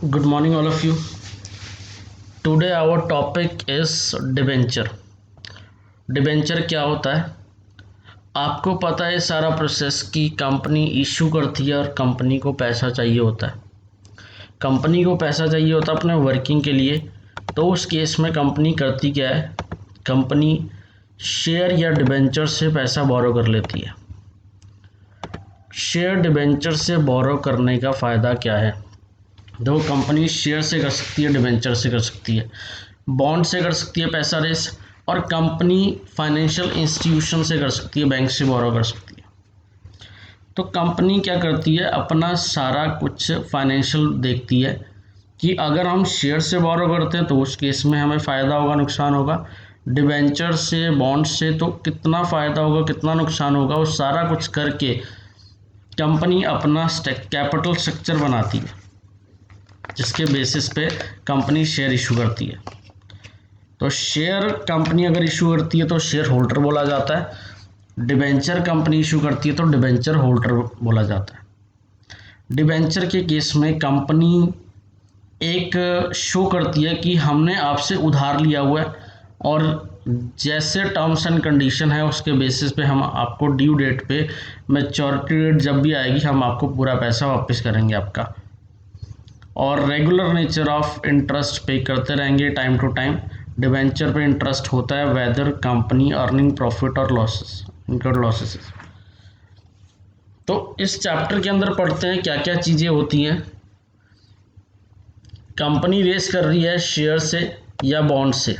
Good morning, all of you. Today, our topic is debenture. Debenture क्या होता है? आपको पता है सारा प्रोसेस कि कंपनी इशू करती है और कंपनी को पैसा चाहिए होता है। कंपनी को पैसा चाहिए होता है अपने वर्किंग के लिए, तो उस केस में कंपनी करती क्या है? कंपनी शेयर या डिबेंचर से पैसा बोरो कर लेती है। शेयर डिबेंचर से बोरो करने का फ़ायदा क्या है? दो कंपनी शेयर से कर सकती है, डिबेंचर से कर सकती है, बॉन्ड से कर सकती है पैसा रेस, और कंपनी फाइनेंशियल इंस्टीट्यूशन से कर सकती है, बैंक से बोरो कर सकती है। तो कंपनी क्या करती है? अपना सारा कुछ फाइनेंशियल देखती है कि अगर हम शेयर से बोरो करते हैं तो उस केस में हमें फ़ायदा होगा, नुकसान होगा, डिबेंचर से, बॉन्ड से तो कितना फ़ायदा होगा, कितना नुकसान होगा, वो सारा कुछ करके कंपनी अपना कैपिटल स्ट्रक्चर बनाती है, जिसके बेसिस पे कंपनी शेयर इशू करती है। तो शेयर कंपनी अगर इशू करती है तो शेयर होल्डर बोला जाता है। डिबेंचर कंपनी इशू करती है तो डिबेंचर होल्डर बोला जाता है। डिबेंचर के केस में कंपनी एक शो करती है कि हमने आपसे उधार लिया हुआ है और जैसे टर्म्स एंड कंडीशन है उसके बेसिस पे हम आपको ड्यू डेट पे, मैच्योरिटी डेट जब भी आएगी, हम आपको पूरा पैसा वापस करेंगे आपका, और रेगुलर नेचर ऑफ इंटरेस्ट पे करते रहेंगे टाइम टू टाइम। डिबेंचर पे इंटरेस्ट होता है वेदर कंपनी अर्निंग प्रॉफिट और लॉसेस, इनकर्ड लॉसेस। तो इस चैप्टर के अंदर पढ़ते हैं क्या क्या चीज़ें होती हैं। कंपनी रेस कर रही है शेयर से या बॉन्ड से,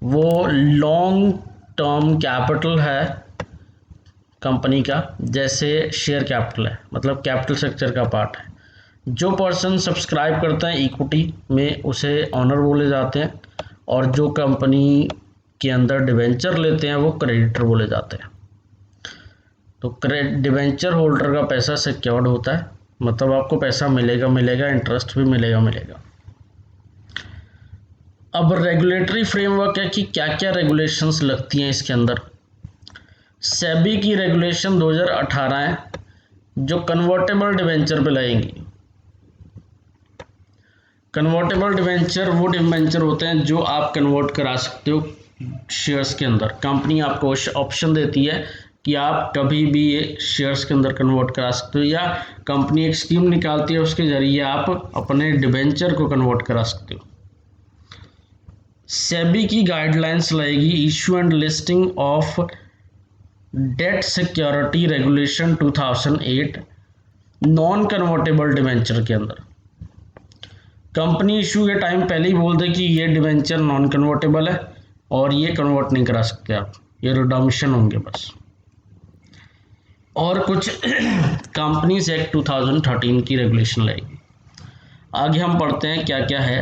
वो लॉन्ग टर्म कैपिटल है कंपनी का, जैसे शेयर कैपिटल है, मतलब कैपिटल स्ट्रक्चर का पार्ट है। जो पर्सन सब्सक्राइब करते हैं इक्विटी में उसे ऑनर बोले जाते हैं, और जो कंपनी के अंदर डिबेंचर लेते हैं वो क्रेडिटर बोले जाते हैं। तो डिबेंचर होल्डर का पैसा सिक्योर्ड होता है, मतलब आपको पैसा मिलेगा, इंटरेस्ट भी मिलेगा। अब रेगुलेटरी फ्रेमवर्क है कि क्या क्या रेगुलेशंस लगती हैं इसके अंदर। सेबी की रेगुलेशन 2018 है जो कन्वर्टेबल डिबेंचर पे लगेंगी। कन्वर्टेबल डिबेंचर वो डिबेंचर होते हैं जो आप कन्वर्ट करा सकते हो शेयर्स के अंदर। कंपनी आपको ऑप्शन देती है कि आप कभी भी ये शेयर्स के अंदर कन्वर्ट करा सकते हो, या कंपनी एक स्कीम निकालती है उसके जरिए आप अपने डिबेंचर को कन्वर्ट करा सकते हो। सेबी की गाइडलाइंस लगेगी issue and listing of debt security regulation 2008 non convertible debenture के अंदर। कंपनी इशू के टाइम पहले ही बोल दे कि ये डिबेंचर नॉन कन्वर्टेबल है और ये कन्वर्ट नहीं करा सकते आप, ये रिडम्पशन होंगे बस। और कुछ कंपनीज एक्ट 2013 की रेगुलेशन लगेगी। आगे हम पढ़ते हैं क्या क्या है।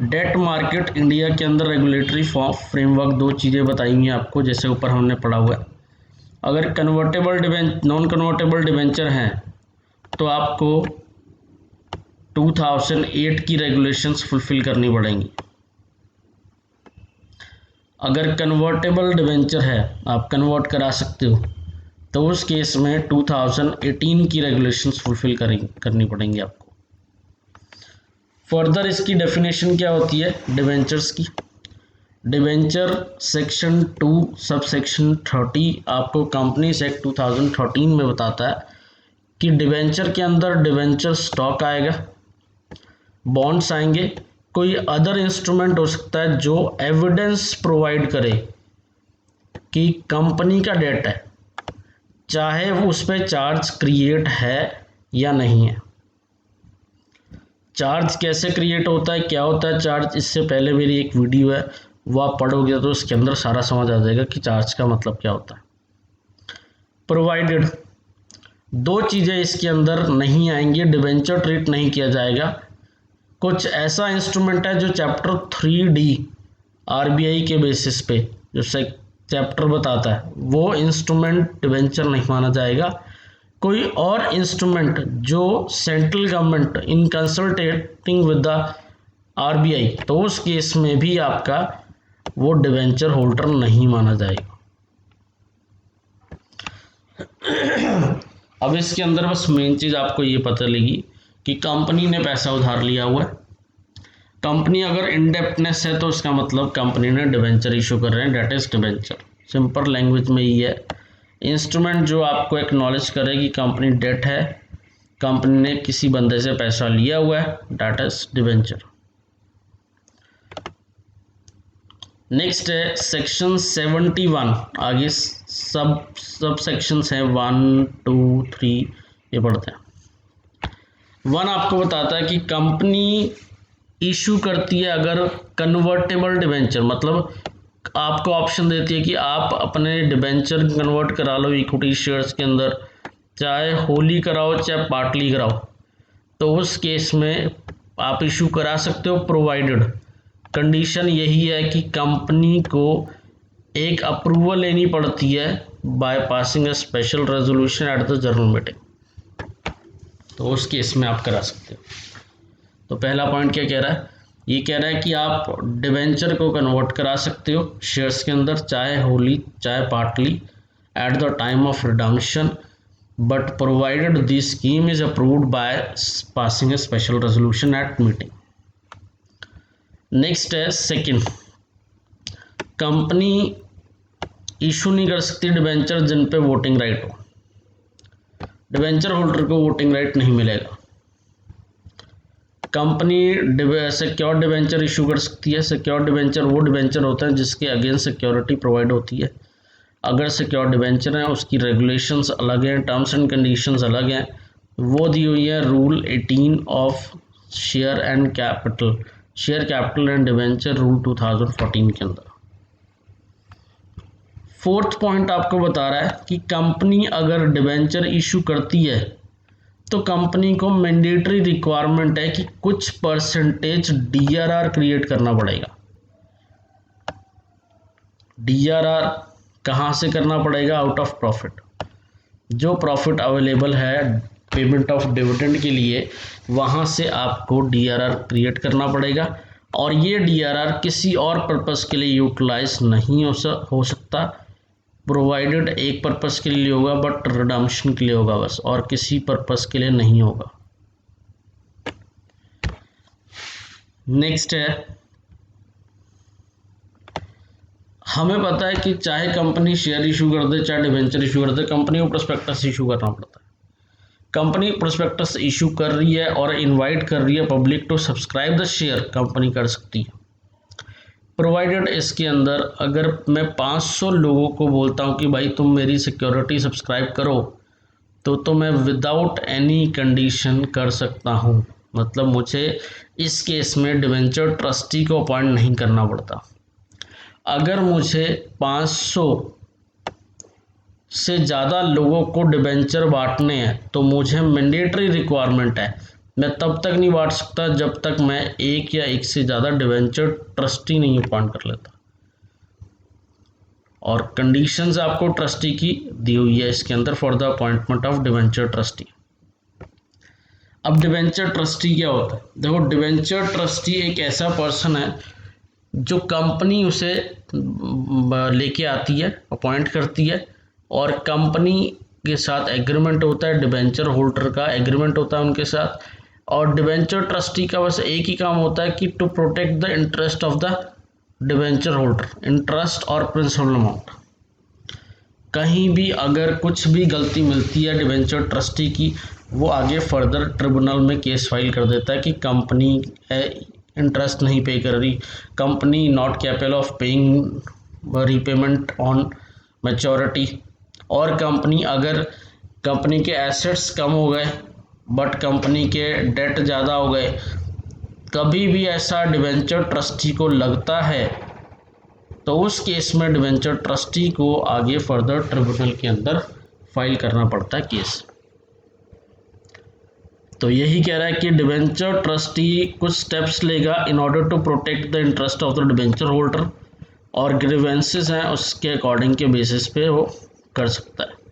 डेट मार्केट इंडिया के अंदर रेगुलेटरी फ्रेमवर्क, दो चीज़ें बताई हुई हैं आपको, जैसे ऊपर हमने पढ़ा हुआ है। अगर नॉन कन्वर्टेबल डिबेंचर हैं तो आपको 2008 की रेगुलेशंस फुलफिल करनी पड़ेंगी। अगर कन्वर्टेबल डिबेंचर है, आप कन्वर्ट करा सकते हो, तो उस केस में 2018 की रेगुलेशंस फुलफिल करनी पड़ेंगी आपको। फर्दर इसकी डेफिनेशन क्या होती है डिबेंचर्स की। डिबेंचर सेक्शन 2 सब सेक्शन 30 आपको कंपनीज एक्ट 2013 में बताता है कि डिबेंचर के अंदर डिबेंचर स्टॉक आएगा, बॉन्ड्स आएंगे, कोई अदर इंस्ट्रूमेंट हो सकता है जो एविडेंस प्रोवाइड करे कि कंपनी का डेट है, चाहे वो उस पर चार्ज क्रिएट है या नहीं है। चार्ज कैसे क्रिएट होता है, क्या होता है चार्ज, इससे पहले मेरी एक वीडियो है, वो आप पढ़ोगे तो उसके अंदर सारा समझ आ जाएगा कि चार्ज का मतलब क्या होता है। प्रोवाइडेड, दो चीज़ें इसके अंदर नहीं आएंगी, डिबेंचर ट्रीट नहीं किया जाएगा। कुछ ऐसा इंस्ट्रूमेंट है जो चैप्टर 3D आरबीआई के बेसिस पे जो चैप्टर बताता है, वो इंस्ट्रूमेंट डिबेंचर नहीं माना जाएगा। कोई और इंस्ट्रूमेंट जो central government in consulting with the RBI, तो उस केस में भी आपका वो डिबेंचर होल्डर नहीं माना जाएगा। अब इसके अंदर बस मेन चीज़ आपको ये पता लगी कि कंपनी ने पैसा उधार लिया हुआ है। कंपनी अगर इंडेप्टनेस है तो उसका मतलब कंपनी ने डिबेंचर इशू कर रहे हैं, debt is debenture. Simple language में ये है, इंस्ट्रूमेंट जो आपको एक्नॉलेज करे कि कंपनी डेट है, कंपनी ने किसी बंदे से पैसा लिया हुआ है, डेट इज डिबेंचर। नेक्स्ट है सेक्शन 71। आगे सब सेक्शंस हैं 1 2 3, ये पढ़ते हैं। 1 आपको बताता है कि कंपनी इशू करती है अगर कन्वर्टेबल डिबेंचर, मतलब आपको ऑप्शन देती है कि आप अपने डिबेंचर कन्वर्ट करा लो इक्विटी शेयर्स के अंदर, चाहे होली कराओ चाहे पार्टली कराओ, तो उस केस में आप इशू करा सकते हो, प्रोवाइडेड कंडीशन यही है कि कंपनी को एक अप्रूवल लेनी पड़ती है by passing a special resolution at the general meeting, तो उस केस में आप करा सकते हो। तो पहला पॉइंट क्या कह रहा है, ये कह रहा है कि आप डिबेंचर को कन्वर्ट करा सकते हो शेयर्स के अंदर, चाहे होली चाहे partly, at the time of redemption, but provided this scheme is approved by passing a special resolution eight meeting. Next है सेकंड, कंपनी इशू नहीं कर सकती डिबेंचर जिन पे वोटिंग राइट हो, डिबेंचर होल्डर को वोटिंग राइट नहीं मिलेगा। कंपनी सिक्योर डिबेंचर इशू कर सकती है। सिक्योर डिबेंचर वो डिबेंचर होता है जिसके अगेंस्ट सिक्योरिटी प्रोवाइड होती है। अगर सिक्योर डिबेंचर है उसकी रेगुलेशंस अलग हैं, टर्म्स एंड कंडीशंस अलग हैं, वो दी हुई है rule 18 of share capital and debenture rule 2014 के अंदर। फोर्थ पॉइंट आपको बता रहा है कि कंपनी अगर डिबेंचर इशू करती है तो कंपनी को मैंडेटरी रिक्वायरमेंट है कि कुछ परसेंटेज डीआरआर क्रिएट करना पड़ेगा। डीआरआर कहाँ से करना पड़ेगा, आउट ऑफ प्रॉफिट, जो प्रॉफिट अवेलेबल है पेमेंट ऑफ डिविडेंड के लिए वहाँ से आपको डीआरआर क्रिएट करना पड़ेगा, और ये डीआरआर किसी और पर्पस के लिए यूटिलाइज नहीं हो सकता, प्रोवाइडेड एक पर्पस के लिए होगा, बट रिडम्पशन के लिए होगा बस, और किसी पर्पस के लिए नहीं होगा। नेक्स्ट है, हमें पता है कि चाहे कंपनी शेयर इशू कर दे चाहे डिबेंचर इशू कर दे, कंपनी को प्रोस्पेक्टस इशू करना पड़ता है। कंपनी प्रोस्पेक्टस इशू कर रही है और इनवाइट कर रही है public to subscribe the share, company कर सकती है, प्रोवाइडेड इसके अंदर अगर मैं 500 लोगों को बोलता हूँ कि भाई तुम मेरी सिक्योरिटी सब्सक्राइब करो, तो मैं विदाउट एनी कंडीशन कर सकता हूँ। मतलब मुझे इस केस में डिबेंचर ट्रस्टी को अपॉइंट नहीं करना पड़ता। अगर मुझे 500 से ज़्यादा लोगों को डिबेंचर बांटने हैं तो मुझे मैंडेटरी रिक्वायरमेंट है, मैं तब तक नहीं बांट सकता जब तक मैं एक या एक से ज़्यादा डिबेंचर ट्रस्टी नहीं अपॉइंट कर लेता। और कंडीशंस आपको ट्रस्टी की दी हुई है इसके अंदर for the appointment of debenture trustee. अब डिबेंचर ट्रस्टी क्या होता है, देखो डिबेंचर ट्रस्टी एक ऐसा पर्सन है जो कंपनी उसे लेके आती है, अपॉइंट करती है, और कंपनी के साथ एग्रीमेंट होता है, डिबेंचर होल्डर का एग्रीमेंट होता है उनके साथ, और डिबेंचर ट्रस्टी का बस एक ही काम होता है कि to protect the interest of the debenture holder, interest और प्रिंसिपल अमाउंट। कहीं भी अगर कुछ भी गलती मिलती है डिबेंचर ट्रस्टी की, वो आगे फर्दर ट्रिब्यूनल में केस फाइल कर देता है कि कंपनी इंटरेस्ट नहीं पे कर रही, company not capable of paying repayment on maturity, और कंपनी के एसेट्स कम हो गए बट कंपनी के डेट ज़्यादा हो गए, कभी भी ऐसा डिबेंचर ट्रस्टी को लगता है तो उस केस में डिबेंचर ट्रस्टी को आगे फर्दर ट्रिब्यूनल के अंदर फाइल करना पड़ता है केस। तो यही कह रहा है कि डिबेंचर ट्रस्टी कुछ स्टेप्स लेगा in order to protect the interest of the debenture holder, और ग्रीवेंसेस हैं उसके अकॉर्डिंग के बेसिस पे वो कर सकता है।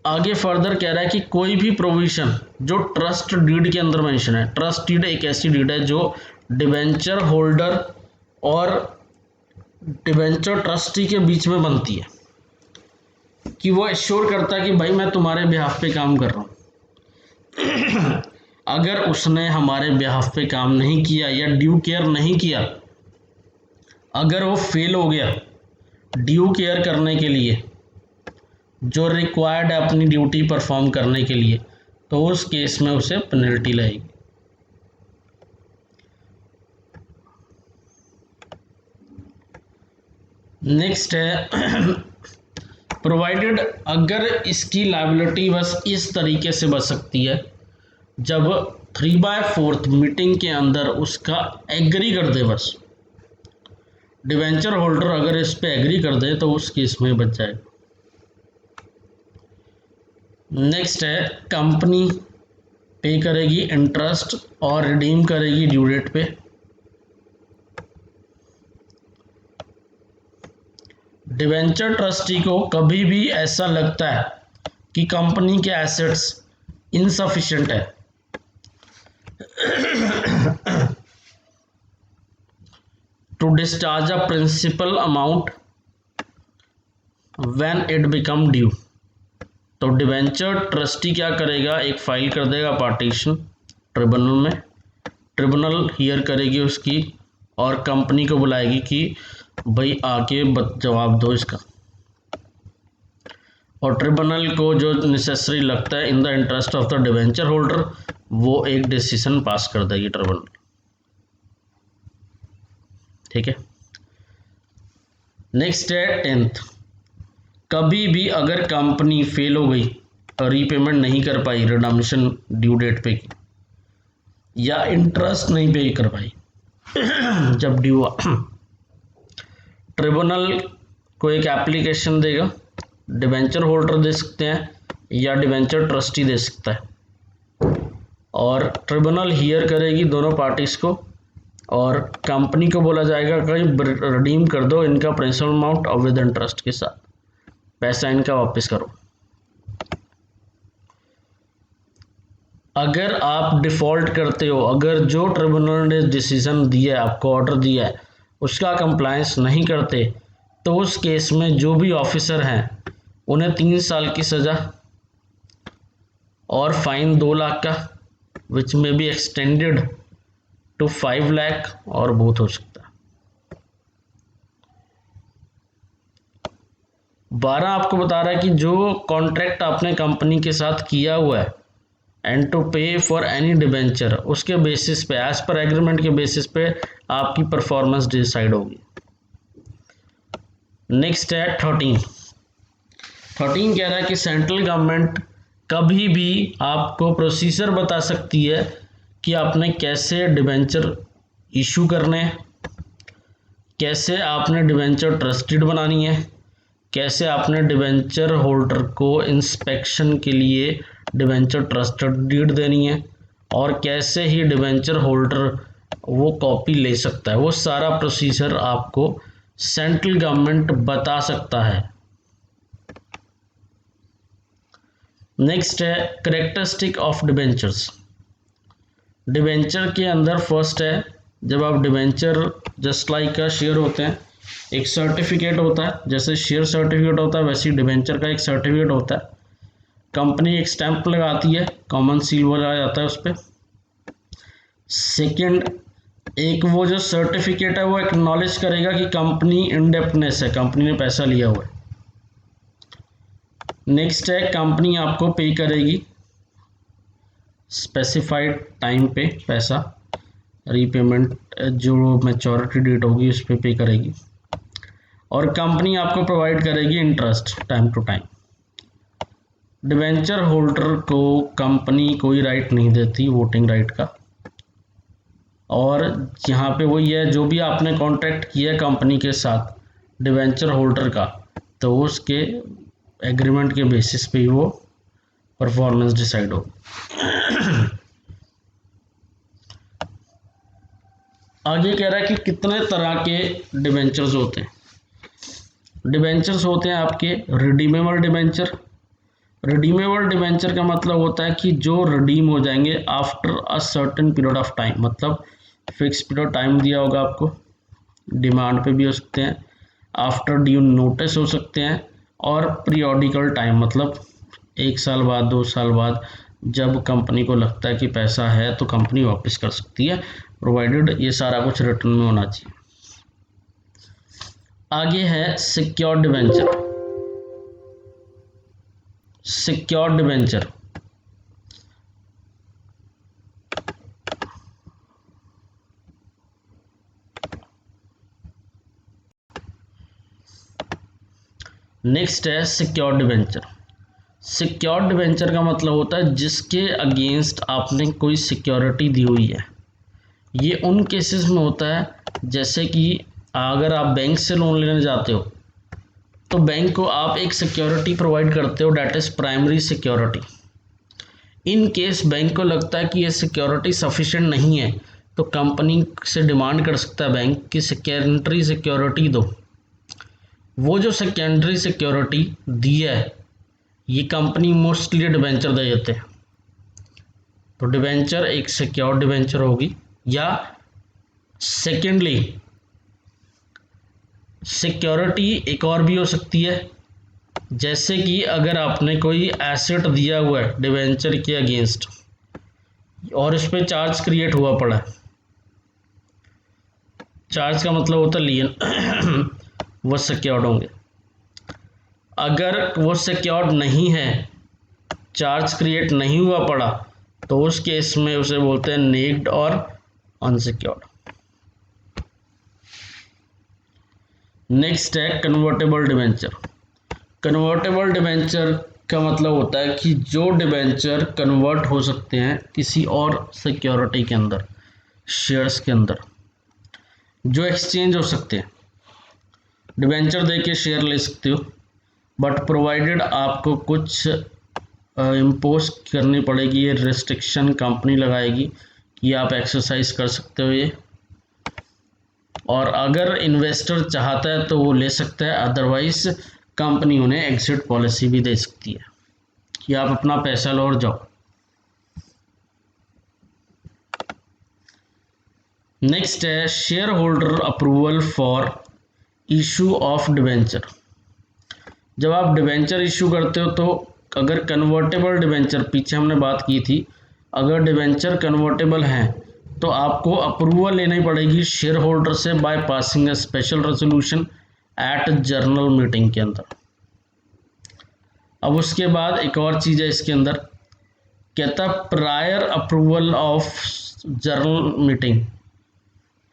आगे फर्दर कह रहा है कि कोई भी प्रोविजन जो ट्रस्ट डीड के अंदर मेंशन है, ट्रस्ट डीड एक ऐसी डीड है जो डिबेंचर होल्डर और डिबेंचर ट्रस्टी के बीच में बनती है कि वो एश्योर करता है कि भाई मैं तुम्हारे बिहाफ पे काम कर रहा हूँ। अगर उसने हमारे बिहाफ पे काम नहीं किया या ड्यू केयर नहीं किया, अगर वो फेल हो गया ड्यू केयर करने के लिए जो रिक्वायर्ड है अपनी ड्यूटी परफॉर्म करने के लिए, तो उस केस में उसे पेनल्टी लगेगी। नेक्स्ट है प्रोवाइडेड, अगर इसकी लायबिलिटी बस इस तरीके से बच सकती है जब 3/4 मीटिंग के अंदर उसका एग्री कर दे, बस डिवेंचर होल्डर अगर इस पे एग्री कर दे तो उस केस में बच जाएगा। नेक्स्ट है कंपनी पे करेगी इंटरेस्ट और रिडीम करेगी ड्यू डेट पे। डिवेंचर ट्रस्टी को कभी भी ऐसा लगता है कि कंपनी के एसेट्स इनसफिशिएंट है to discharge a principal amount when it become due, तो डिवेंचर ट्रस्टी क्या करेगा, एक फाइल कर देगा पार्टीशन ट्रिब्यूनल में, ट्रिब्यूनल हियर करेगी उसकी और कंपनी को बुलाएगी कि भाई आके जवाब दो इसका, और ट्रिब्यूनल को जो नेसेसरी लगता है in the interest of the debenture holder वो एक डिसीजन पास कर देगी ट्रिब्यूनल। ठीक है। नेक्स्ट है 10th, कभी भी अगर कंपनी फेल हो गई और रीपेमेंट नहीं कर पाई रिडम्पशन ड्यू डेट पे की, या इंटरेस्ट नहीं पे कर पाई जब ड्यू हुआ, ट्रिब्यूनल को एक एप्लीकेशन देगा, डिवेंचर होल्डर दे सकते हैं या डिवेंचर ट्रस्टी दे सकता है, और ट्रिब्यूनल हियर करेगी दोनों पार्टीज को और कंपनी को बोला जाएगा कि रिडीम कर दो इनका प्रिंसिपल अमाउंट और विद इंटरेस्ट के साथ पैसा इनका वापस करो। अगर आप डिफ़ॉल्ट करते हो, अगर जो ट्रिब्यूनल ने डिसीजन दिया है, आपको ऑर्डर दिया है, उसका कंप्लायंस नहीं करते, तो उस केस में जो भी ऑफिसर हैं उन्हें 3 साल की सज़ा और फाइन 2 लाख का, विच में बी एक्सटेंडेड टू 5 लाख और बोथ हो सकता है। 12 आपको बता रहा है कि जो कॉन्ट्रैक्ट आपने कंपनी के साथ किया हुआ है एंड टू पे फॉर एनी डिबेंचर, उसके बेसिस पे एज पर एग्रीमेंट के बेसिस पे आपकी परफॉर्मेंस डिसाइड होगी। नेक्स्ट है 13 कह रहा है कि सेंट्रल गवर्नमेंट कभी भी आपको प्रोसीजर बता सकती है कि आपने कैसे डिबेंचर इशू करने हैं, कैसे आपने डिबेंचर ट्रस्टेड बनानी है, कैसे आपने डिबेंचर होल्डर को इंस्पेक्शन के लिए डिबेंचर ट्रस्टेड डीड देनी है, और कैसे ही डिबेंचर होल्डर वो कॉपी ले सकता है। वो सारा प्रोसीजर आपको सेंट्रल गवर्नमेंट बता सकता है। नेक्स्ट है करेक्टरिस्टिक ऑफ डिबेंचर्स। डिबेंचर के अंदर फर्स्ट है, जब आप डिबेंचर जस्ट लाइक का शेयर होते हैं, एक सर्टिफिकेट होता है, जैसे शेयर सर्टिफिकेट होता है वैसे ही डिबेंचर का एक सर्टिफिकेट होता है। कंपनी एक स्टैंप लगाती है, कॉमन सील लगाया जाता है उस पर। सेकेंड, एक वो जो सर्टिफिकेट है वो एक्नॉलेज करेगा कि कंपनी इंडेप्टनेस है, कंपनी ने पैसा लिया हुआ है। नेक्स्ट है कंपनी आपको पे करेगी स्पेसिफाइड टाइम पे पैसा, रीपेमेंट जो मैच्योरिटी डेट होगी उस पर पे करेगी, और कंपनी आपको प्रोवाइड करेगी interest time to time. Debenture holder को कंपनी कोई राइट नहीं देती वोटिंग राइट का, और यहाँ पे वही है, जो भी आपने कॉन्ट्रैक्ट किया कंपनी के साथ डिबेंचर होल्डर का, तो उसके एग्रीमेंट के बेसिस पे ही वो परफॉर्मेंस डिसाइड हो। आगे कह रहा है कि कितने तरह के डिबेंचर्स होते हैं। डिबेंचर्स होते हैं आपके रिडीमेबल डिबेंचर। रिडीमेबल डिबेंचर का मतलब होता है कि जो रिडीम हो जाएंगे after a certain period of time, मतलब फिक्स पीरियड टाइम दिया होगा आपको, डिमांड पे भी हो सकते हैं, आफ्टर ड्यू नोटिस हो सकते हैं, और पीरियोडिकल टाइम मतलब 1 साल बाद 2 साल बाद जब कंपनी को लगता है कि पैसा है तो कंपनी वापस कर सकती है, प्रोवाइडेड ये सारा कुछ रिटर्न में होना चाहिए। आगे है secured debenture. Secured debenture next है सिक्योर्ड डिबेंचर। सिक्योर्ड डिबेंचर का मतलब होता है जिसके अगेंस्ट आपने कोई सिक्योरिटी दी हुई है। ये उन केसेस में होता है जैसे कि अगर आप बैंक से लोन लेने जाते हो तो बैंक को आप एक सिक्योरिटी प्रोवाइड करते हो, that is primary security. In case bank को लगता है कि ये सिक्योरिटी सफिशिएंट नहीं है तो कंपनी से डिमांड कर सकता है बैंक कि सेकेंडरी सिक्योरिटी दो। वो जो सेकेंडरी सिक्योरिटी दी है ये कंपनी मोस्टली डिबेंचर दे देते हैं। तो डिबेंचर एक सिक्योर्ड डिबेंचर होगी। या सेकेंडली सिक्योरिटी एक और भी हो सकती है, जैसे कि अगर आपने कोई एसेट दिया हुआ है डिबेंचर के अगेंस्ट और इस पर चार्ज क्रिएट हुआ पड़ा है। चार्ज का मतलब होता है लियन वो सिक्योर्ड होंगे। अगर वो सिक्योर्ड नहीं है, चार्ज क्रिएट नहीं हुआ पड़ा, तो उस केस में उसे बोलते हैं नेक्ड और अनसिक्योर्ड। नेक्स्ट है कन्वर्टेबल डिबेंचर। कन्वर्टेबल डिबेंचर का मतलब होता है कि जो डिबेंचर कन्वर्ट हो सकते हैं किसी और सिक्योरिटी के अंदर, शेयर्स के अंदर, जो एक्सचेंज हो सकते हैं। डिबेंचर दे के शेयर ले सकते हो, बट प्रोवाइडेड आपको कुछ इम्पोज करनी पड़ेगी, ये रिस्ट्रिक्शन कंपनी लगाएगी कि आप एक्सरसाइज कर सकते हो ये। और अगर इन्वेस्टर चाहता है तो वो ले सकता है, अदरवाइज कंपनी उन्हें एग्जिट पॉलिसी भी दे सकती है कि आप अपना पैसा लो और जाओ। नेक्स्ट है share holder approval for issue of debenture. जब आप डिबेंचर इशू करते हो तो अगर कन्वर्टेबल डिबेंचर, पीछे हमने बात की थी, अगर डिबेंचर कन्वर्टेबल हैं तो आपको अप्रूवल लेनी पड़ेगी शेयर होल्डर से by passing a special resolution at general meeting के अंदर। अब उसके बाद एक और चीज़ है इसके अंदर, कहता prior approval of general meeting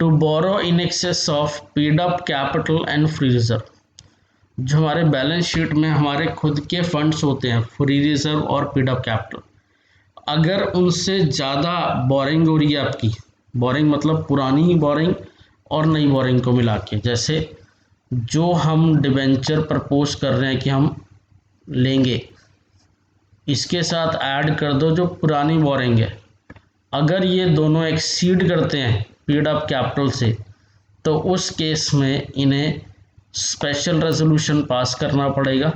to borrow in excess of paid up capital and free reserve. जो हमारे बैलेंस शीट में हमारे खुद के फंड्स होते हैं, फ्री रिजर्व और पेड अप कैपिटल, अगर उनसे ज़्यादा बोरिंग हो रही है आपकी, बोरिंग मतलब पुरानी बोरिंग और नई बोरिंग को मिला के, जैसे जो हम डिबेंचर प्रपोज कर रहे हैं कि हम लेंगे, इसके साथ ऐड कर दो जो पुरानी बोरिंग है, अगर ये दोनों एक्सीड करते हैं पेड अप कैपिटल से, तो उस केस में इन्हें स्पेशल रेजोल्यूशन पास करना पड़ेगा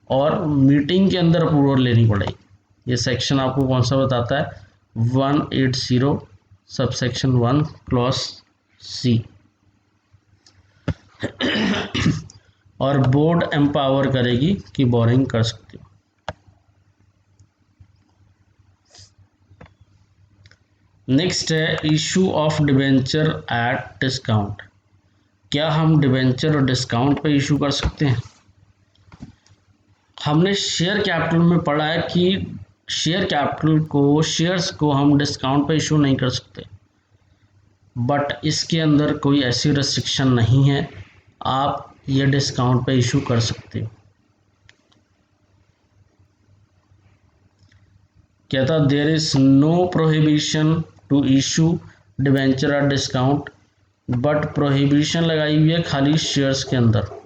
और मीटिंग के अंदर अप्रूवल लेनी पड़ेगी। ये सेक्शन आपको कौन सा बताता है, 180 सबसेक्शन 1 क्लॉज सी। और बोर्ड एम्पावर करेगी कि बोरिंग कर सकती हो। नेक्स्ट है issue of debenture at discount. क्या हम डिबेंचर डिस्काउंट पे इशू कर सकते हैं? हमने शेयर कैपिटल में पढ़ा है कि शेयर कैपिटल को, शेयर्स को हम डिस्काउंट पे इशू नहीं कर सकते, बट इसके अंदर कोई ऐसी रिस्ट्रिक्शन नहीं है, आप ये डिस्काउंट पे इशू कर सकते हो। कहता there is no prohibition to issue debenture at discount, but prohibition लगाई हुई है खाली शेयर्स के अंदर।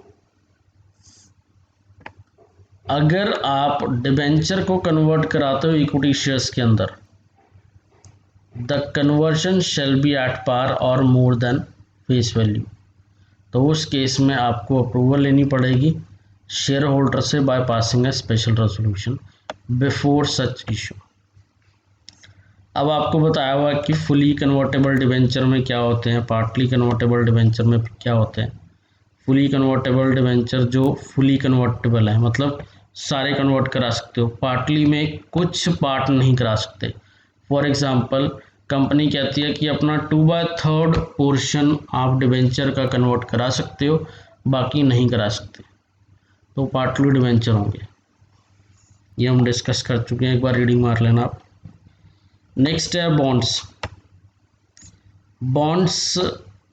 अगर आप डिबेंचर को कन्वर्ट कराते हो इक्विटी शेयर्स के अंदर, the conversion shall be at par or more then face value, तो उस केस में आपको अप्रूवल लेनी पड़ेगी शेयर होल्डर से by passing a special resolution before such issue. अब आपको बताया हुआ कि फुली कन्वर्टेबल डिबेंचर में क्या होते हैं, पार्टली कन्वर्टेबल डिबेंचर में क्या होते हैं। फुली कन्वर्टेबल डिबेंचर जो फुली कन्वर्टेबल है, मतलब सारे कन्वर्ट करा सकते हो, पार्टली में कुछ पार्ट नहीं करा सकते। फॉर एग्जांपल कंपनी कहती है कि अपना 2/3 पोर्शन आप डिबेंचर का कन्वर्ट करा सकते हो, बाकी नहीं करा सकते, तो पार्टली डिबेंचर होंगे। ये हम डिस्कस कर चुके हैं, एक बार रीडिंग मार लेना आप। नेक्स्ट है बॉन्ड्स। बॉन्ड्स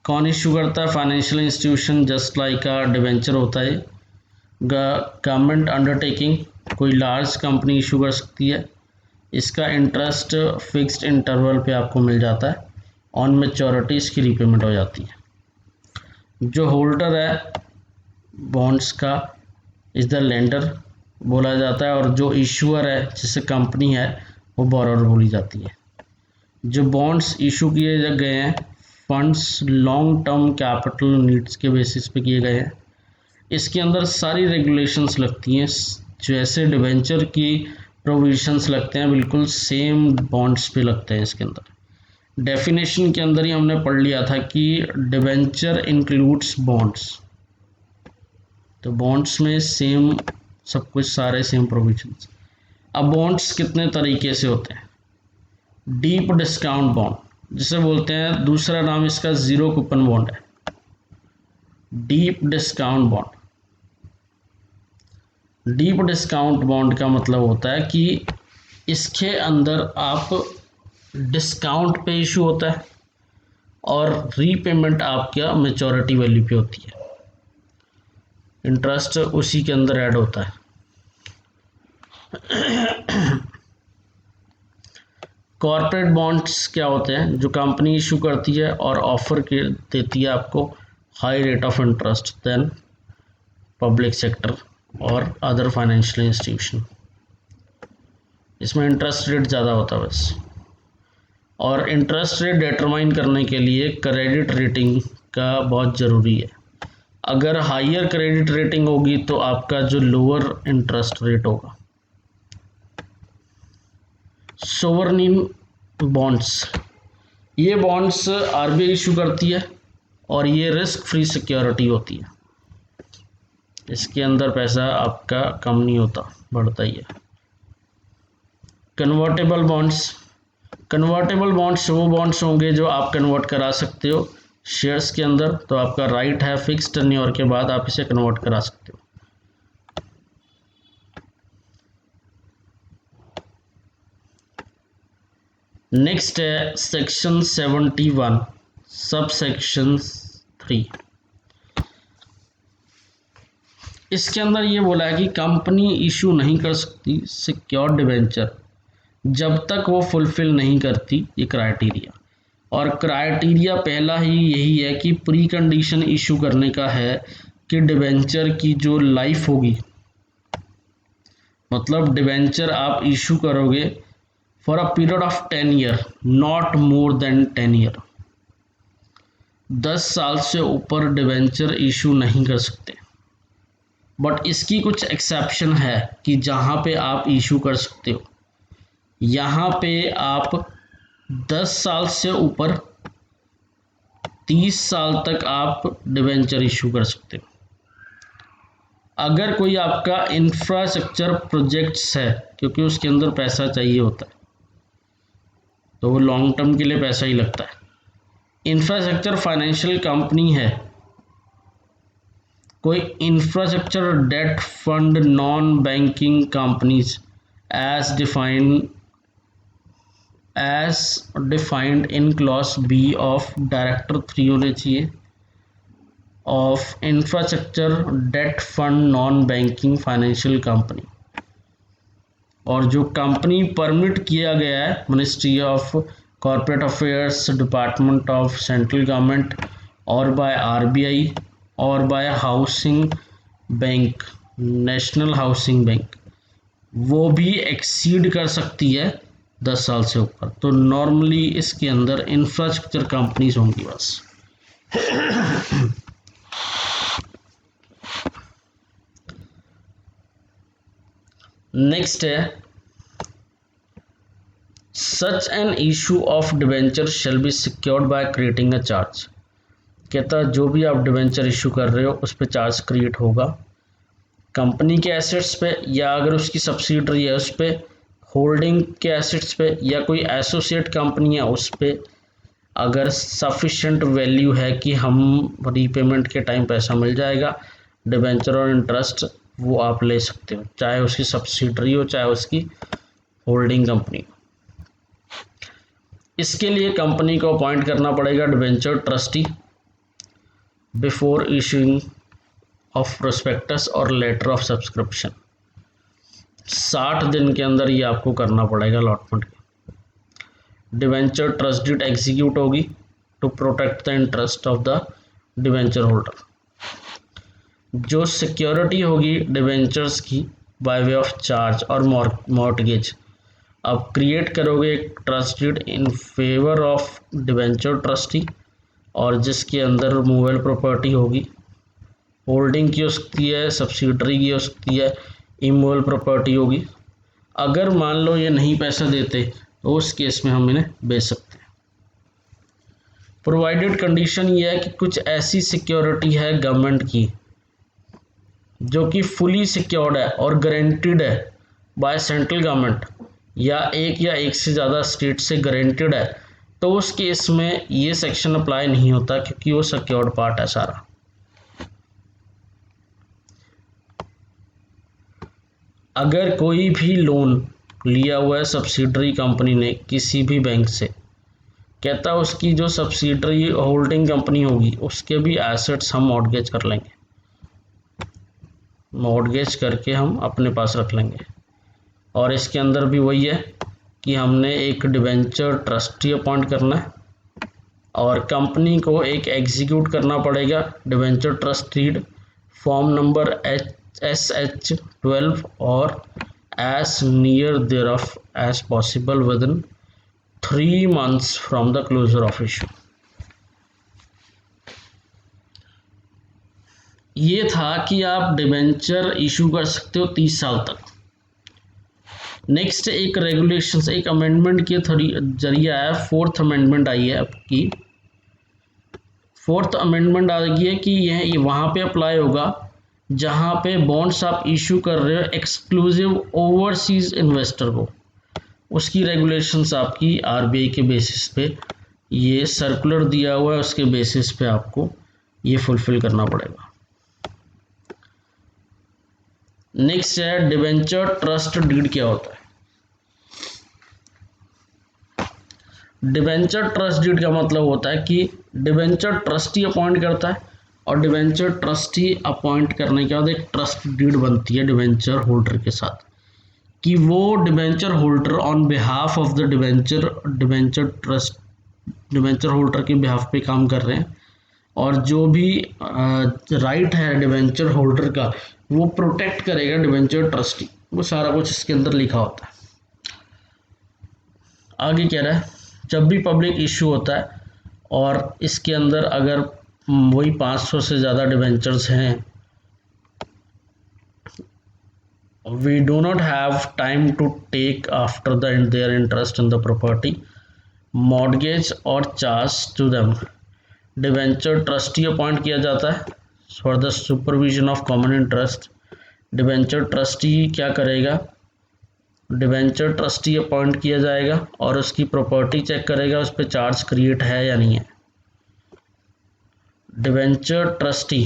कौन इशू करता है? फाइनेंशियल इंस्टीट्यूशन, जस्ट लाइक अ डिबेंचर होता है। गवर्नमेंट अंडरटेकिंग, कोई लार्ज कंपनी इशू कर सकती है। इसका इंटरेस्ट फिक्स्ड इंटरवल पे आपको मिल जाता है, ऑन मैच्योरिटी इसकी रीपेमेंट हो जाती है। जो होल्डर है बॉन्ड्स का इज द लेंडर बोला जाता है, और जो इशूअर है जैसे कंपनी है वो बोरोर बोली जाती है। जो बॉन्ड्स इशू किए गए हैं funds long term capital needs के बेसिस पे किए गए हैं। इसके अंदर सारी रेगुलेशंस लगती हैं, जैसे डिबेंचर की प्रोविजंस लगते हैं बिल्कुल सेम बॉन्ड्स पे लगते हैं इसके अंदर। डेफिनेशन के अंदर ही हमने पढ़ लिया था कि डिबेंचर इंक्लूड्स बॉन्ड्स, तो बॉन्ड्स में सेम सब कुछ, सारे सेम प्रोविजंस। अब बॉन्ड्स कितने तरीके से होते हैं? डीप डिस्काउंट बॉन्ड जिसे बोलते हैं, दूसरा नाम इसका जीरो कूपन बॉन्ड है। Deep discount bond, deep discount bond का मतलब होता है कि इसके अंदर आप डिस्काउंट पे इशू होता है और रीपेमेंट आपका मैच्योरिटी वैल्यू पे होती है, इंटरेस्ट उसी के अंदर ऐड होता है। कॉर्पोरेट बॉन्ड्स क्या होते हैं? जो कंपनी इशू करती है और ऑफर देती है आपको high rate of interest than public sector और अदर फाइनेंशियल इंस्टीट्यूशन। इसमें इंटरेस्ट रेट ज़्यादा होता है बस। और इंटरेस्ट रेट डिटरमाइन करने के लिए क्रेडिट रेटिंग का बहुत ज़रूरी है। अगर हाइयर क्रेडिट रेटिंग होगी तो आपका जो लोअर इंटरेस्ट रेट होगा। सोवरनिन बॉन्ड्स, ये बॉन्ड्स आरबीआई इशू करती है और ये रिस्क फ्री सिक्योरिटी होती है, इसके अंदर पैसा आपका कम नहीं होता, बढ़ता ही है। कन्वर्टेबल बॉन्ड्स, कन्वर्टेबल बॉन्ड्स वो बॉन्ड्स होंगे जो आप कन्वर्ट करा सकते हो शेयर्स के अंदर, तो आपका राइट है फिक्स टेन्योर के बाद आप इसे कन्वर्ट करा सकते हो। नेक्स्ट है सेक्शन 71 सब सेक्शन 3। इसके अंदर ये बोला है कि कंपनी इशू नहीं कर सकती सिक्योर्ड डिबेंचर जब तक वो फुलफिल नहीं करती ये क्राइटेरिया। और क्राइटेरिया पहला ही यही है कि प्री कंडीशन इशू करने का है कि डिबेंचर की जो लाइफ होगी, मतलब डिबेंचर आप इशू करोगे for a period of 10 year, not more than 10 year. 10 साल से ऊपर डिबेंचर इशू नहीं कर सकते, बट इसकी कुछ एक्सेप्शन है कि जहाँ पे आप इशू कर सकते हो। यहाँ पे आप 10 साल से ऊपर 30 साल तक आप डिबेंचर इशू कर सकते हो। अगर कोई आपका इंफ्रास्ट्रक्चर प्रोजेक्ट्स है, क्योंकि उसके अंदर पैसा चाहिए होता है, तो वो लॉन्ग टर्म के लिए पैसा ही लगता है। इंफ्रास्ट्रक्चर फाइनेंशियल कंपनी है, कोई infrastructure debt fund non banking companies as defined in clause B of director 3 होने चाहिए of infrastructure debt fund non banking financial company. और जो कंपनी परमिट किया गया है ministry of corporate affairs, department of central government और by RBI और by housing bank, national housing bank, वो भी एक्सीड कर सकती है 10 साल से ऊपर। तो नॉर्मली इसके अंदर इंफ्रास्ट्रक्चर कंपनीज होंगी बस। नेक्स्ट है such an issue of debenture shall be secured by creating a charge. कहता है जो भी आप डिबेंचर इशू कर रहे हो उस पर चार्ज क्रिएट होगा। कंपनी के एसेट्स पे, या अगर उसकी सब्सिडरी है उस पे, होल्डिंग के एसेट्स पे, या कोई एसोसिएट कंपनी है उस पे, अगर सफिशेंट वैल्यू है कि हम रीपेमेंट के टाइम पैसा मिल जाएगा, डिबेंचर और इंटरेस्ट, वो आप ले सकते हो, चाहे उसकी सब्सिडरी हो चाहे उसकी होल्डिंग कंपनी। इसके लिए कंपनी को अपॉइंट करना पड़ेगा debenture trustee before issuing of prospectus और लेटर ऑफ सब्सक्रिप्शन। 60 दिन के अंदर ये आपको करना पड़ेगा अलॉटमेंट के। डिवेंचर ट्रस्ट डीड एग्जीक्यूट होगी to protect the interest of the debenture holder. जो सिक्योरिटी होगी डिवेंचर्स की बाय वे ऑफ चार्ज और मॉर्टगेज, अब क्रिएट करोगे एक trust deed in favour of debenture trustee, और जिसके अंदर मूवेबल प्रॉपर्टी होगी, होल्डिंग की हो सकती है, सब्सिडरी की हो सकती है, इमूवेबल प्रॉपर्टी होगी। अगर मान लो ये नहीं पैसा देते तो उस केस में हम इन्हें बेच सकते हैं। प्रोवाइडेड कंडीशन ये है कि कुछ ऐसी सिक्योरिटी है गवर्नमेंट की जो कि फुली सिक्योर्ड है और गारंटीड है बाय सेंट्रल गवर्नमेंट, या एक से ज़्यादा स्टेट से गारंटीड है, तो उस केस में ये सेक्शन अप्लाई नहीं होता क्योंकि वो सिक्योर्ड पार्ट है सारा। अगर कोई भी लोन लिया हुआ है सब्सिडरी कंपनी ने किसी भी बैंक से, कहता है उसकी जो सब्सिडरी होल्डिंग कंपनी होगी उसके भी एसेट्स हम मॉर्टगेज कर लेंगे, मॉर्टगेज करके हम अपने पास रख लेंगे। और इसके अंदर भी वही है कि हमने एक डिवेंचर ट्रस्टी अपॉइंट करना है और कंपनी को एक एग्जीक्यूट करना पड़ेगा debenture trust deed form number SH12 और as near thereof as possible within 3 months from the closure of issue. ये था कि आप डिवेंचर इशू कर सकते हो 30 साल तक। नेक्स्ट एक रेगुलेशंस, एक अमेंडमेंट के जरिए आया, 4th अमेंडमेंट आई है आपकी। 4th अमेंडमेंट आ गई है कि यह वहाँ पे अप्लाई होगा जहाँ पे बॉन्ड्स आप इशू कर रहे हो एक्सक्लूसिव ओवरसीज इन्वेस्टर को, उसकी रेगुलेशंस आपकी RBI के बेसिस पे, ये सर्कुलर दिया हुआ है उसके बेसिस पे आपको ये फुलफिल करना पड़ेगा। नेक्स्ट है डिवेंचर ट्रस्ट डीड क्या होता है। डिवेंचर ट्रस्ट डीड का मतलब होता है कि डिवेंचर ट्रस्टी अपॉइंट करता है और डिवेंचर ट्रस्टी अपॉइंट करने के बाद एक ट्रस्ट डीड बनती है डिवेंचर होल्डर के साथ कि वो debenture holder on behalf of the debenture trust debenture holder के बिहाफ पे काम कर रहे हैं, और जो भी राइट है डिवेंचर होल्डर का वो प्रोटेक्ट करेगा डिवेंचर ट्रस्टी। वो सारा कुछ इसके अंदर लिखा होता है। आगे कह रहा है जब भी पब्लिक इशू होता है और इसके अंदर अगर वही 500 से ज़्यादा डिवेंचर्स हैं, we do not have time to take after their interest in the property, mortgage or charge to them, debenture trustee appoint किया जाता है for the supervision of common interest. Debenture trustee क्या करेगा, डिवेंचर ट्रस्टी अपॉइंट किया जाएगा और उसकी property check करेगा उस पर चार्ज क्रिएट है या नहीं है। डिवेंचर ट्रस्टी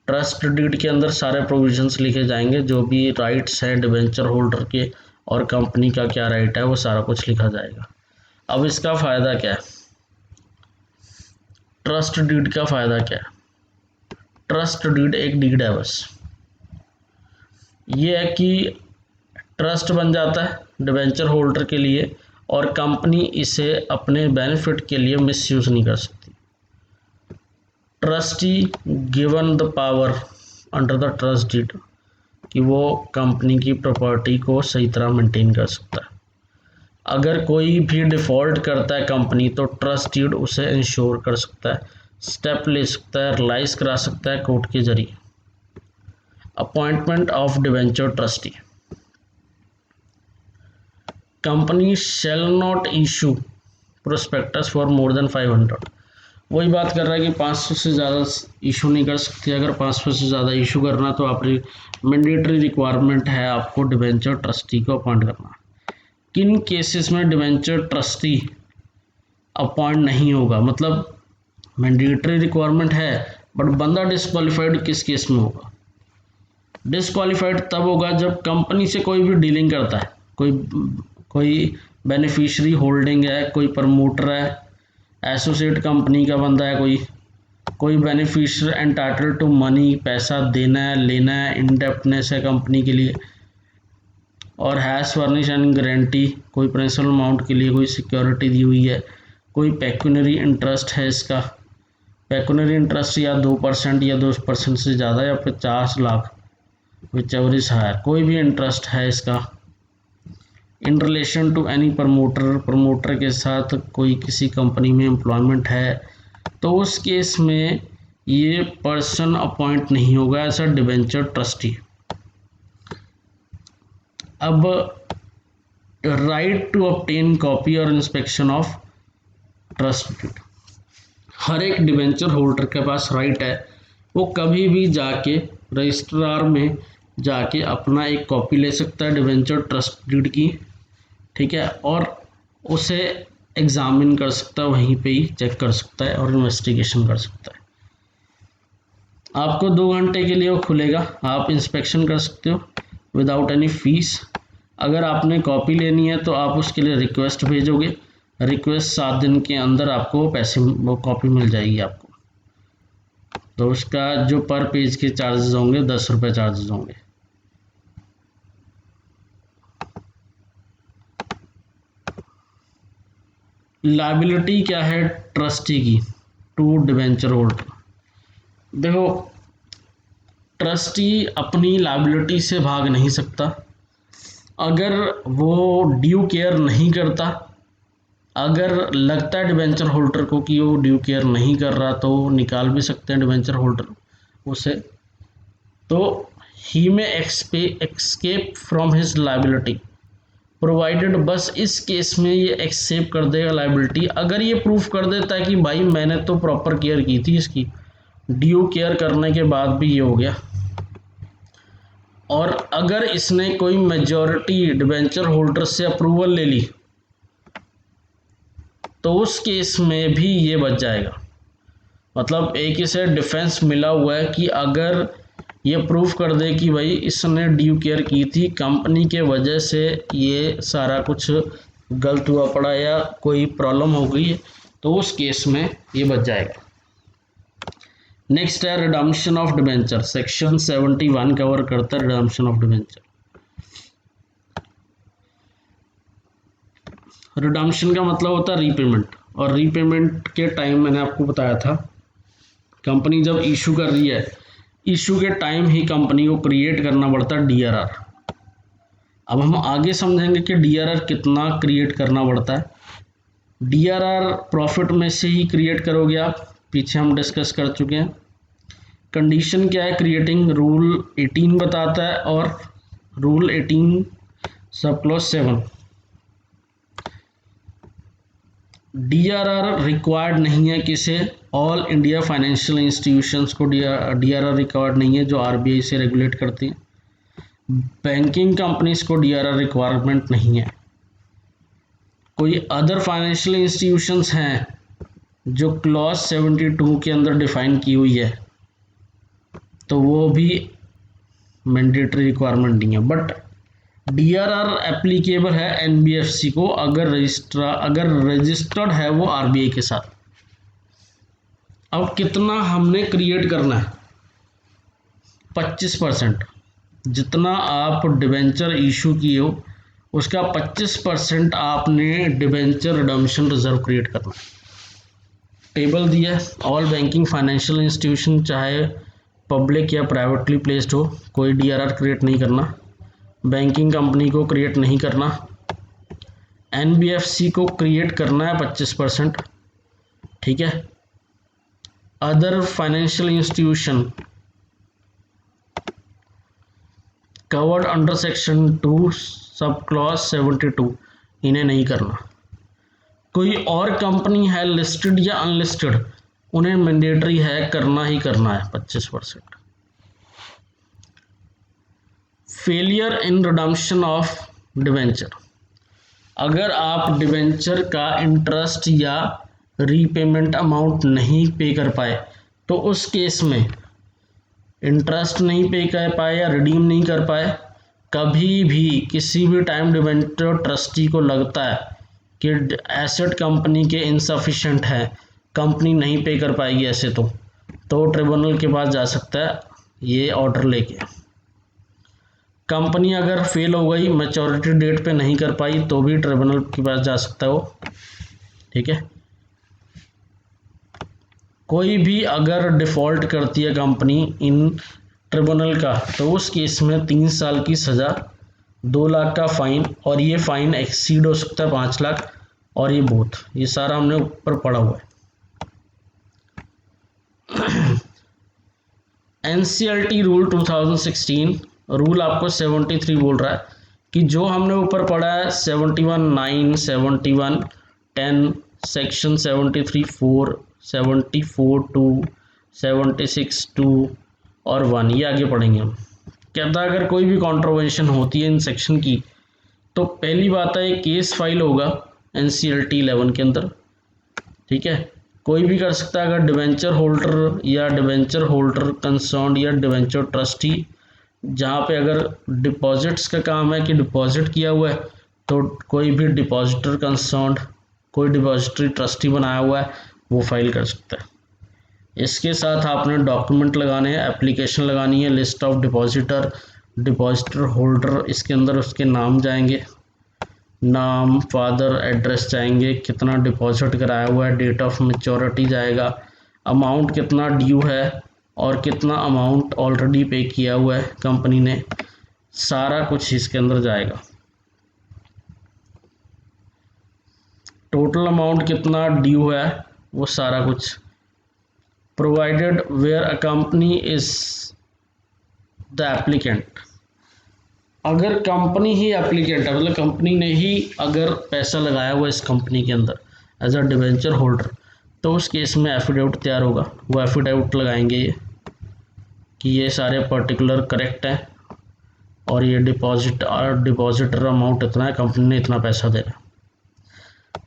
ट्रस्ट डीड के अंदर सारे प्रोविजंस लिखे जाएंगे, जो भी राइट्स हैं डिवेंचर होल्डर के और कंपनी का क्या राइट है वो सारा कुछ लिखा जाएगा। अब इसका फ़ायदा क्या है, ट्रस्ट डीड का फ़ायदा क्या है। ट्रस्ट डीड एक डीड है बस, ये है कि ट्रस्ट बन जाता है डिवेंचर होल्डर के लिए और कंपनी इसे अपने बेनिफिट के लिए मिसयूज़ नहीं कर सकती। Trustee given the power under the trust deed कि वो कंपनी की प्रॉपर्टी को सही तरह मेंटेन कर सकता है। अगर कोई भी डिफ़ॉल्ट करता है कंपनी तो ट्रस्ट डीड उसे इंश्योर कर सकता है, स्टेप ले सकता है, रिलाइज करा सकता है कोर्ट के जरिए। Appointment of debenture trustee, company shall not issue prospectus for more than 500, वही बात कर रहा है कि 500 से ज़्यादा इशू नहीं कर सकते। अगर 500 से ज़्यादा इशू करना तो आप मैंडेटरी रिक्वायरमेंट है आपको डिवेंचर ट्रस्टी को अपॉइंट करना। किन केसेस में डिवेंचर ट्रस्टी अपॉइंट नहीं होगा, मतलब मैंडेटरी रिक्वायरमेंट है बट बंदा डिसक्वालीफाइड किस केस में होगा? डिसक्वालीफाइड तब होगा जब कंपनी से कोई भी डीलिंग करता है, कोई बेनिफिशियरी होल्डिंग है, कोई प्रमोटर है, एसोसिएट कंपनी का बंदा है, कोई बेनिफिशियर एंटाइटल टू मनी, पैसा देना है लेना है, इंडेप्टनेस है कंपनी के लिए, और हैज़ फर्निश एंड गारंटी, कोई प्रिंसिपल अमाउंट के लिए कोई सिक्योरिटी दी हुई है, कोई पेक्यूनरी इंटरेस्ट है इसका, पेक्यूनरी इंटरेस्ट या 2% या 2% से ज़्यादा या 50 lakh whichever is higher, कोई भी इंटरेस्ट है इसका, in relation to any promoter के साथ कोई किसी कंपनी में एम्प्लॉयमेंट है, तो उस केस में ये पर्सन अपॉइंट नहीं होगा एज अ डिवेंचर ट्रस्टी। अब राइट टू ऑब्टेन कॉपी और इंस्पेक्शन ऑफ ट्रस्ट डीड, हर एक डिवेंचर होल्डर के पास राइट है, वो कभी भी जाके रजिस्ट्रार में जाके अपना एक कॉपी ले सकता है डिवेंचर ट्रस्ट डीड की, ठीक है, और उसे एग्जामिन कर सकता है, वहीं पे ही चेक कर सकता है और इन्वेस्टिगेशन कर सकता है। आपको 2 घंटे के लिए वो खुलेगा, आप इंस्पेक्शन कर सकते हो विदाउट एनी फीस। अगर आपने कॉपी लेनी है तो आप उसके लिए रिक्वेस्ट भेजोगे, रिक्वेस्ट 7 दिन के अंदर आपको वो कॉपी मिल जाएगी आपको। तो उसका जो पर पेज के चार्जेस होंगे 10 रुपये चार्जेस होंगे। लायबिलिटी क्या है ट्रस्टी की टू डिवेंचर होल्डर? देखो, ट्रस्टी अपनी लायबिलिटी से भाग नहीं सकता। अगर वो ड्यू केयर नहीं करता, अगर लगता है डिवेंचर होल्डर को कि वो ड्यू केयर नहीं कर रहा, तो निकाल भी सकते हैं डिवेंचर होल्डर उसे। तो ही में escape from his liability provided, बस इस केस में ये एक्सेप्ट कर देगा लायबिलिटी अगर ये प्रूफ कर देता है कि भाई मैंने तो प्रॉपर केयर की थी इसकी, ड्यू केयर करने के बाद भी ये हो गया। और अगर इसने कोई मेजॉरिटी डिवेंचर होल्डर से अप्रूवल ले ली तो उस केस में भी ये बच जाएगा। मतलब एक इसे डिफेंस मिला हुआ है कि अगर ये प्रूफ कर दे कि भाई इसने ड्यू केयर की थी, कंपनी के वजह से ये सारा कुछ गलत हुआ पड़ा या कोई प्रॉब्लम हो गई, तो उस केस में ये बच जाएगा। नेक्स्ट है redemption of debenture, section 71 cover करता है रिडम्पशन ऑफ डिबेंचर। रिडम्पशन का मतलब होता है रीपेमेंट, और रीपेमेंट के टाइम मैंने आपको बताया था कंपनी जब इशू कर रही है, इशू के टाइम ही कंपनी को क्रिएट करना पड़ता है डीआरआर। अब हम आगे समझेंगे कि डीआरआर कितना क्रिएट करना पड़ता है। डीआरआर प्रॉफिट में से ही क्रिएट करोगे आप, पीछे हम डिस्कस कर चुके हैं। कंडीशन क्या है क्रिएटिंग, रूल 18 बताता है, और rule 18 sub clause 7 DRR required नहीं है किसे, ऑल इंडिया फाइनेंशियल इंस्टीट्यूशंस को डीआरआर रिक्वायर्ड नहीं है जो आरबीआई से रेगुलेट करती हैं। बैंकिंग कंपनीज को डीआरआर रिक्वायरमेंट नहीं है। कोई अदर फाइनेंशियल इंस्टीट्यूशंस हैं जो क्लॉज 72 के अंदर डिफाइन की हुई है, तो वो भी मैंडेटरी रिक्वायरमेंट नहीं है। बट डीआरआर एप्लीकेबल है एनबीएफसी को अगर रजिस्टर्ड है वो आरबीआई के साथ। अब कितना हमने क्रिएट करना है? 25%। जितना आप डिबेंचर इशू किए हो उसका 25% आपने डिबेंचर रिडम्पशन रिजर्व क्रिएट करना है। टेबल दिया है, ऑल बैंकिंग फाइनेंशियल इंस्टीट्यूशन चाहे पब्लिक या प्राइवेटली प्लेस्ड हो, कोई डीआरआर क्रिएट नहीं करना, बैंकिंग कंपनी को क्रिएट नहीं करना, एनबीएफसी को क्रिएट करना है 25%, ठीक है। Other financial institution covered under section 2 sub clause 72 इन्हें नहीं करना। कोई और कंपनी है लिस्टेड या अनलिस्टेड उन्हें मैंडेटरी है, करना ही करना है 25%। Failure in redemption of debenture, अगर आप डिवेंचर का इंटरेस्ट या रीपेमेंट अमाउंट नहीं पे कर पाए तो उस केस में इंटरेस्ट नहीं पे कर पाए या रिडीम नहीं कर पाए, कभी भी किसी भी टाइम डिवेंचर ट्रस्टी को लगता है कि एसेट कंपनी के इनसफिशिएंट है, कंपनी नहीं पे कर पाएगी ऐसे तो ट्रिब्यूनल के पास जा सकता है ये ऑर्डर लेके। कंपनी अगर फेल हो गई, मैच्योरिटी डेट पे नहीं कर पाई, तो भी ट्रिब्यूनल के पास जा सकता है वो, ठीक है। कोई भी अगर डिफ़ॉल्ट करती है कंपनी इन ट्रिब्यूनल का, तो उस केस में 3 साल की सज़ा, 2 लाख का फ़ाइन, और ये फ़ाइन एक्सीड हो सकता है 5 लाख, और ये बोथ, ये सारा हमने ऊपर पढ़ा हुआ है। NCLT रूल 2016 रूल आपको 73 बोल रहा है कि जो हमने ऊपर पढ़ा है 71(9), 71(10), सेक्शन 73(4), 74(2), 76(2) और 1, ये आगे पढ़ेंगे हम। कहता है अगर कोई भी कॉन्ट्रोवर्शन होती है इन सेक्शन की, तो पहली बात है केस फाइल होगा NCLT 11 के अंदर, ठीक है। कोई भी कर सकता है, अगर डिवेंचर होल्डर या डिवेंचर होल्डर कंसर्न या डिवेंचर ट्रस्टी, जहाँ पे अगर डिपॉजिट्स का काम है कि डिपॉजिट किया हुआ है, तो कोई भी डिपॉजिटर कंसर्न, कोई डिपॉजिटरी ट्रस्टी बनाया हुआ है, वो फाइल कर सकता है। इसके साथ आपने डॉक्यूमेंट लगाने हैं, एप्लीकेशन लगानी है, list of depositor, depositor holder, इसके अंदर उसके नाम जाएंगे, नाम, फादर, एड्रेस जाएंगे, कितना डिपॉजिट कराया हुआ है, डेट ऑफ मैच्योरिटी जाएगा, अमाउंट कितना ड्यू है और कितना अमाउंट ऑलरेडी पे किया हुआ है कंपनी ने, सारा कुछ इसके अंदर जाएगा। टोटल अमाउंट कितना ड्यू है वो सारा कुछ। Provided where a company is the applicant, अगर कंपनी ही एप्लीकेंट है, मतलब कंपनी ने ही अगर पैसा लगाया हुआ इस कंपनी के अंदर एज अ डिवेंचर होल्डर, तो उस केस में एफिडेविट तैयार होगा। वो एफिडेविट लगाएंगे ये कि ये सारे पर्टिकुलर करेक्ट हैं और ये डिपॉजिटर अमाउंट इतना है, कंपनी ने इतना पैसा देना है।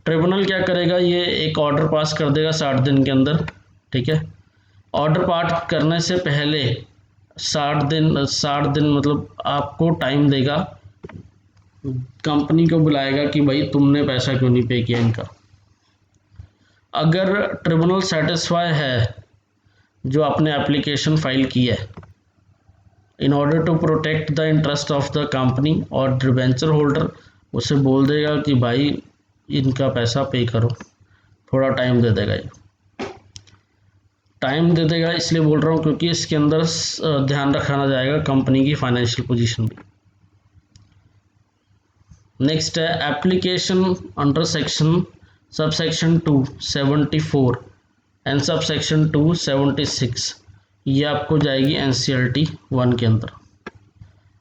ट्रिब्यूनल क्या करेगा, ये एक ऑर्डर पास कर देगा 60 दिन के अंदर, ठीक है। ऑर्डर पास करने से पहले 60 दिन मतलब आपको टाइम देगा, कंपनी को बुलाएगा कि भाई तुमने पैसा क्यों नहीं पे किया इनका। अगर ट्रिब्यूनल सेटिस्फाई है जो आपने एप्लीकेशन फाइल की है, in order to protect the interest of the company और डिवेंचर होल्डर, उसे बोल देगा कि भाई इनका पैसा पे करो, थोड़ा टाइम दे देगा। ये टाइम दे देगा इसलिए बोल रहा हूँ क्योंकि इसके अंदर ध्यान रखना जाएगा कंपनी की फाइनेंशियल पोजीशन भी। नेक्स्ट है application under section sub section 274 and sub section 276, ये आपको जाएगी NCLT 1 के अंदर,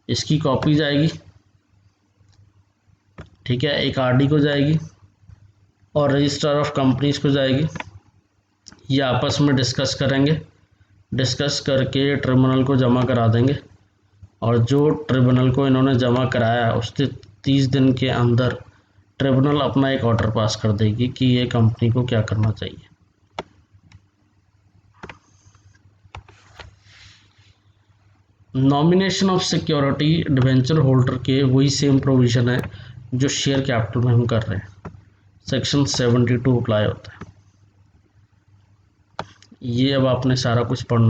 इसकी कॉपी जाएगी, ठीक है। एक RD को जाएगी और रजिस्ट्रार ऑफ कंपनीज को जाएगी, ये आपस में डिस्कस करेंगे, डिस्कस करके ट्रिब्यूनल को जमा करा देंगे, और जो ट्रिब्यूनल को इन्होंने जमा कराया है उसके 30 दिन के अंदर ट्रिब्यूनल अपना एक ऑर्डर पास कर देगी कि ये कंपनी को क्या करना चाहिए। Nomination of security debenture holder के वही सेम प्रोविज़न है जो शेयर कैपिटल में हम कर रहे हैं, सेक्शन 72 अप्लाई होता है। ये अब आपने सारा कुछ पढ़ना है।